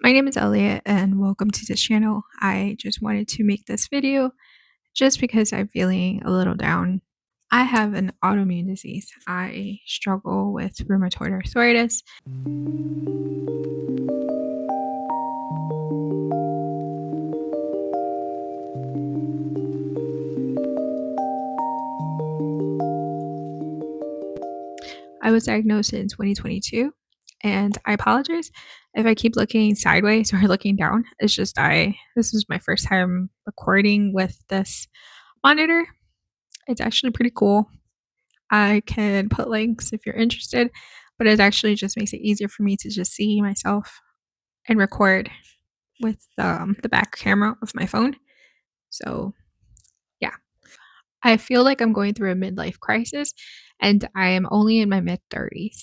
My name is Elliot and welcome to this channel. I just wanted to make this video just because I'm feeling a little down. I have an autoimmune disease. I struggle with rheumatoid arthritis. I was diagnosed in 2022, and I apologize if I keep looking sideways or looking down. It's just this is my first time recording with this monitor. It's actually pretty cool. I can put links if you're interested, but it actually just makes it easier for me to just see myself and record with the back camera of my phone. So, yeah. I feel like I'm going through a midlife crisis and I am only in my mid 30s.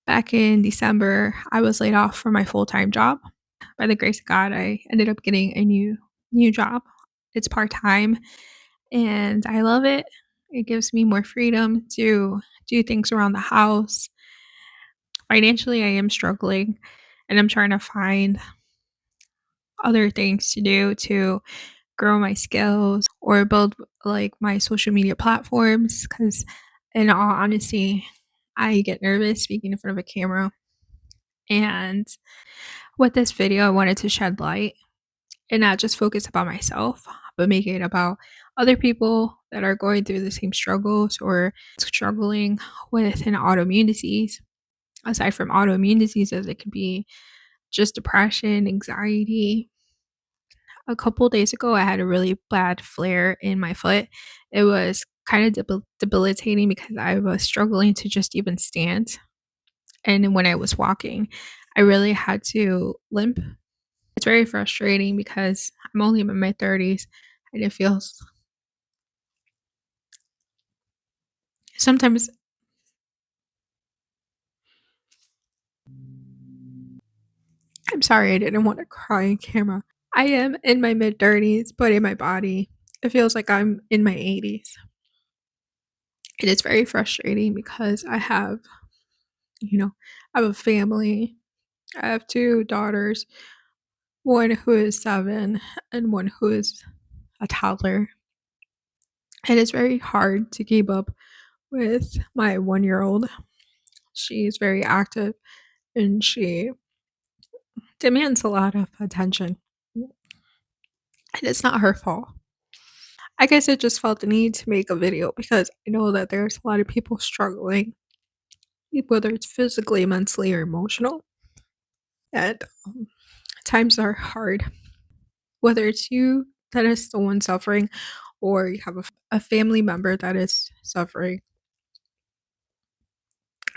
Back in December, I was laid off from my full-time job. By the grace of God, I ended up getting a new job. It's part-time and I love it. It gives me more freedom to do things around the house. Financially, I am struggling and I'm trying to find other things to do to grow my skills or build like my social media platforms because in all honesty, I get nervous speaking in front of a camera. And with this video, I wanted to shed light and not just focus about myself, but make it about other people that are going through the same struggles or struggling with an autoimmune disease. Aside from autoimmune diseases, it could be just depression, anxiety. A couple days ago, I had a really bad flare in my foot. It was kind of debilitating because I was struggling to just even stand. And when I was walking, I really had to limp. It's very frustrating because I'm only in my mid 30s and it feels sometimes I'm sorry, I didn't want to cry on camera. I am in my mid 30s, but in my body, it feels like I'm in my 80s. And it's very frustrating because you know, I have a family. I have two daughters, one who is 7 and one who is a toddler. And it's very hard to keep up with my 1-year old. She's very active and she demands a lot of attention. And it's not her fault. I guess I just felt the need to make a video because I know that there's a lot of people struggling, whether it's physically, mentally, or emotional. And times are hard. Whether it's you that is the one suffering or you have a family member that is suffering.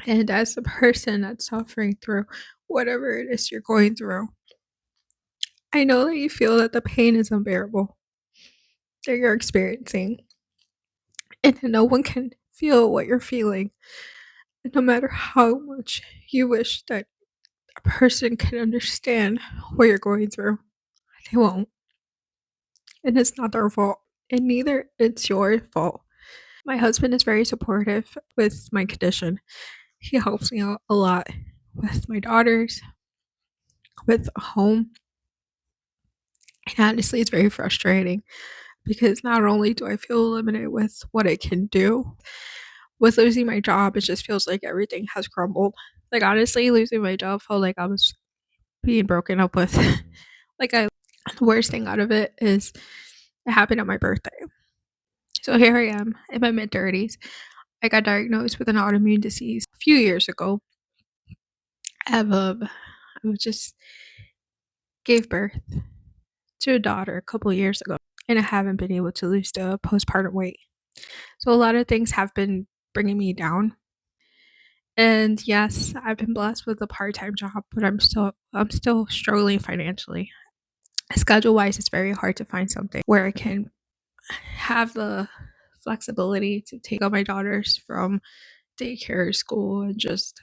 And as a person that's suffering through whatever it is you're going through, I know that you feel that the pain is unbearable that you're experiencing. And no one can feel what you're feeling. And no matter how much you wish that a person can understand what you're going through, they won't. And it's not their fault. And neither it's your fault. My husband is very supportive with my condition. He helps me out a lot with my daughters, with home. And honestly, it's very frustrating because not only do I feel limited with what I can do, with losing my job, it just feels like everything has crumbled. Like, honestly, losing my job felt like I was being broken up with. The worst thing out of it is it happened on my birthday. So here I am in my mid 30s. I got diagnosed with an autoimmune disease a few years ago. I just gave birth to a daughter a couple years ago, and I haven't been able to lose the postpartum weight. So a lot of things have been bringing me down. And yes, I've been blessed with a part-time job, but I'm still struggling financially. Schedule-wise, it's very hard to find something where I can have the flexibility to take out my daughters from daycare, school, and just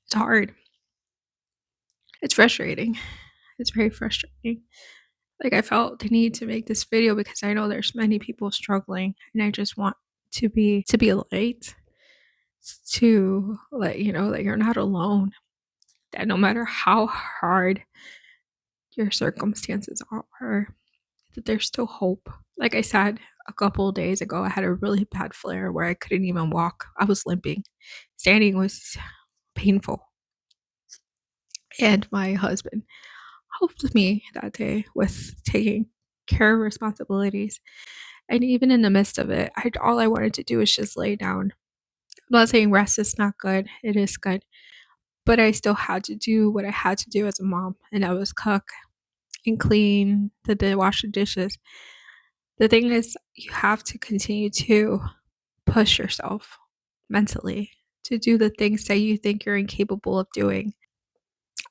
it's hard. It's frustrating. It's very frustrating. Like, I felt the need to make this video because I know there's many people struggling, and I just want to be a light to let you know that you're not alone. that no matter how hard your circumstances are, that there's still hope. Like I said a couple of days ago, I had a really bad flare where I couldn't even walk. I was limping. Standing was painful. And my husband helped me that day with taking care of responsibilities. And even in the midst of it, all I wanted to do was just lay down. I'm not saying rest is not good, it is good. But I still had to do what I had to do as a mom, and that was cook and clean, wash the dishes. The thing is, you have to continue to push yourself mentally to do the things that you think you're incapable of doing.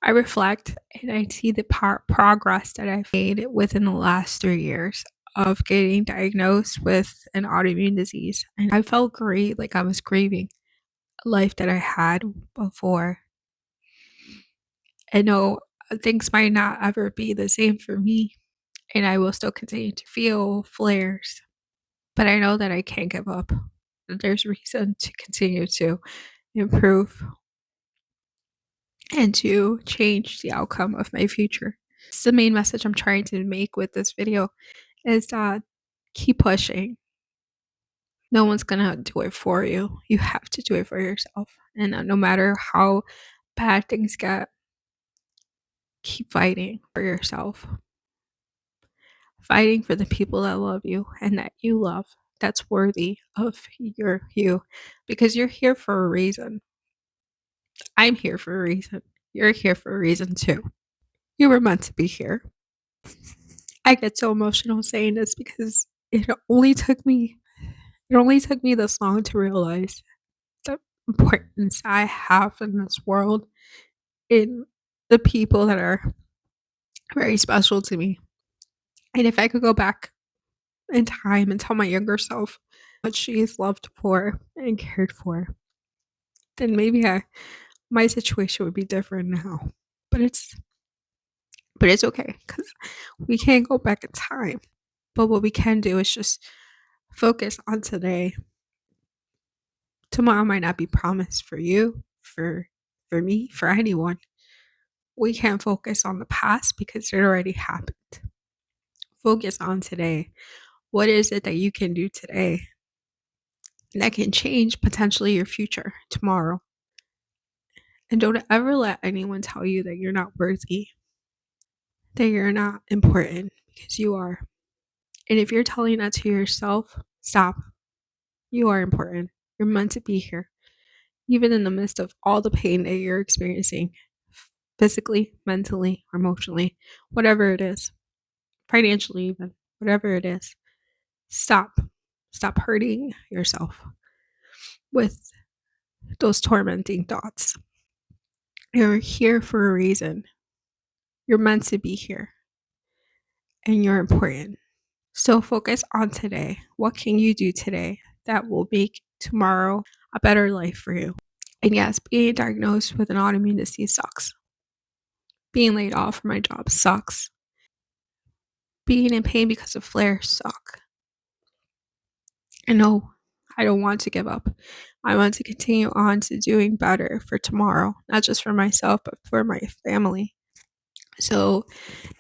I reflect and I see the progress that I've made within the last 3 years of getting diagnosed with an autoimmune disease. And I felt great, like I was grieving a life that I had before. I know things might not ever be the same for me, and I will still continue to feel flares, but I know that I can't give up. That there's reason to continue to improve and to change the outcome of my future. It's the main message I'm trying to make with this video is that keep pushing. No one's gonna do it for you. You have to do it for yourself. And no matter how bad things get, keep fighting for yourself. Fighting for the people that love you and that you love. That's worthy of you because you're here for a reason. I'm here for a reason. You're here for a reason too. You were meant to be here. I get so emotional saying this because it only took me this long to realize the importance I have in this world, in the people that are very special to me. And if I could go back in time and tell my younger self what she is loved for and cared for, then maybe my situation would be different now. But it's okay because we can't go back in time. But what we can do is just focus on today. Tomorrow might not be promised for you, for me, for anyone. We can't focus on the past because it already happened. Focus on today. What is it that you can do today that can change potentially your future tomorrow? And don't ever let anyone tell you that you're not worthy, that you're not important, because you are. And if you're telling that to yourself, stop. You are important. You're meant to be here, even in the midst of all the pain that you're experiencing physically, mentally, or emotionally, whatever it is, financially, even, whatever it is. Stop. Stop hurting yourself with those tormenting thoughts. You're here for a reason. You're meant to be here, and you're important. So focus on today. What can you do today that will make tomorrow a better life for you? And yes, being diagnosed with an autoimmune disease sucks. Being laid off from my job sucks. Being in pain because of flares suck. And no, I don't want to give up. I want to continue on to doing better for tomorrow, not just for myself, but for my family. So,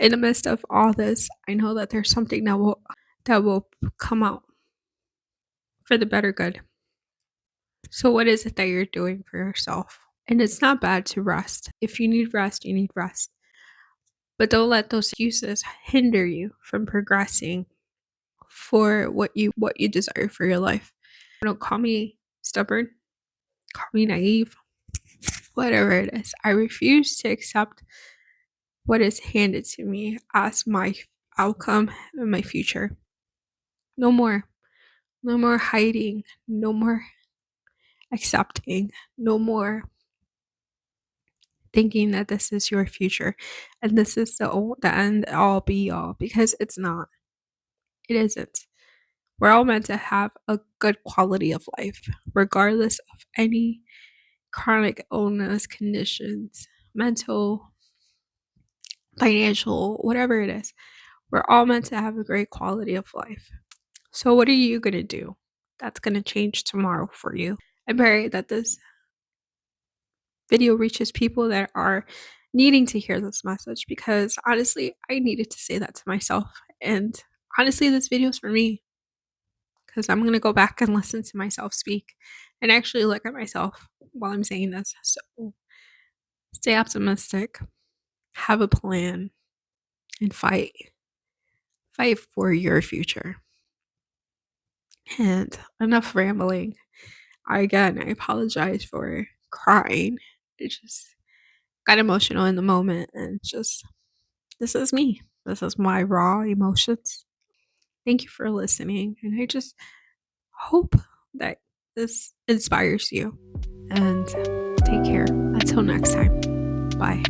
in the midst of all this, I know that there's something that will come out for the better good. So, what is it that you're doing for yourself? And it's not bad to rest. If you need rest, you need rest. But don't let those excuses hinder you from progressing for what you desire for your life. Don't call me stubborn, call me naive, whatever it is. I refuse to accept what is handed to me as my outcome and my future. No more. No more hiding. No more accepting. No more thinking that this is your future and this is the end all be all, because it's not. It isn't. We're all meant to have a good quality of life, regardless of any chronic illness, conditions, mental, financial, whatever it is. We're all meant to have a great quality of life. So, what are you going to do that's going to change tomorrow for you? I pray that this video reaches people that are needing to hear this message because honestly, I needed to say that to myself. And honestly, this video is for me because I'm going to go back and listen to myself speak and actually look at myself while I'm saying this. So stay optimistic, have a plan, and fight. Fight for your future. And enough rambling. I apologize for crying. It just got emotional in the moment and just this is me. This is my raw emotions. Thank you for listening. And I just hope that this inspires you. And take care. Until next time. Bye.